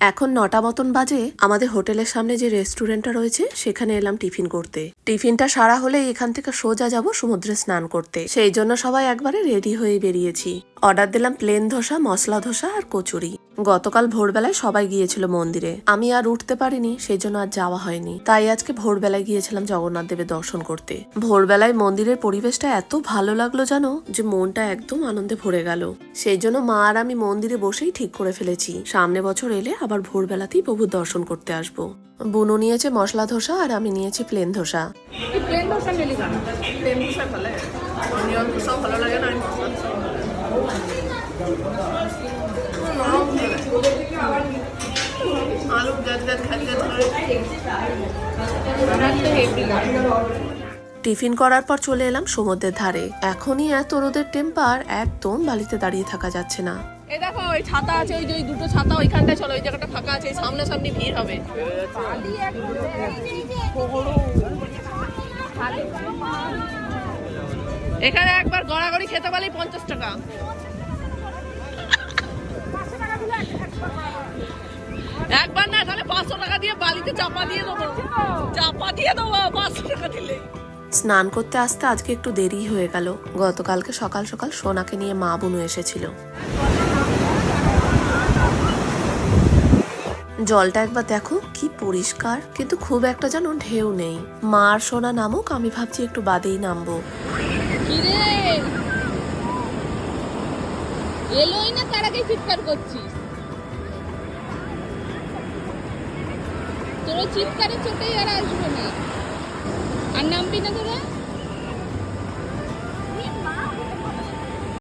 এখন ৯টা মতন বাজে। আমাদের হোটেলের সামনে যে রেস্টুরেন্টটা রয়েছে সেখানে এলাম টিফিন করতে। টিফিনটা সারা হলে এখান থেকে সোজা যাব সমুদ্রে স্নান করতে। সেই জন্য সবাই একবারে রেডি হয়ে বেরিয়েছি। অর্ডার দিলাম প্লেন ধোসা, মশলা ধোসা আর কচুরি। গতকাল ভোরবেলায় সবাই গিয়েছিল মন্দিরে, আমি আর উঠতে পারিনি, সেই জন্য আর যাওয়া হয়নি। তাই আজকে ভোরবেলায় গিয়েছিলাম জগন্নাথ দেবের দর্শন করতে। ভোরবেলায় মন্দিরের পরিবেশটা এত ভালো লাগলো জানো, যে মনটা একদম আনন্দে ভরে গেল। সেই জন্য মা আর আমি মন্দিরে বসেই ঠিক করে ফেলেছি, সামনে বছর এলে আবার ভোরবেলাতেই প্রভুর দর্শন করতে আসবো। বুনু নিয়েছে মশলা ধোসা আর আমি নিয়েছি প্লেন ধোসা। প্লেন ধোসা নিলি কেন? প্লেন ধোসা ভালো লাগে, অনিয়ন ধোসাও ভালো লাগে না। আলু গাছ গাছ খালি টিফিন করার পর চলে এলাম সমুদ্রের ধারে। এখনই এত রোদের টেম্পার, একদম বালিতে দাঁড়িয়ে থাকা যাচ্ছে না। এই দেখো ওই ছাতা আছে, ওই যে ওই দুটো ছাতা ওইখানটায় চলো, ওই জায়গাটা ফাঁকা আছে, সামনাসামনি ভিড় হবে। এখানে একবার গড়াগড়ি খেতে পারলেই 50 টাকা। একবার না, তাহলে 500 টাকা দিয়ে বালিতে চাপা দিয়ে দেবো, 500 টাকা দিলে। স্নান করতে আসতে আজকে একটু দেরি হয়ে গেল। গতকালকে সকাল সকাল সোনাকে নিয়ে মা বুনু এসেছিল। জলটা একবার দেখো কি পরিষ্কার, কিন্তু খুব একটা যেন ঢেউ নেই। মা আর সোনা নামুক, আমি ভাবছি একটু বাদেই নামবো। কিরে এলোই না, তার আগেই চিৎকার করছিস। তোর চিৎকারের চোটেই আর আসবে না। আর নামবি না তোরা?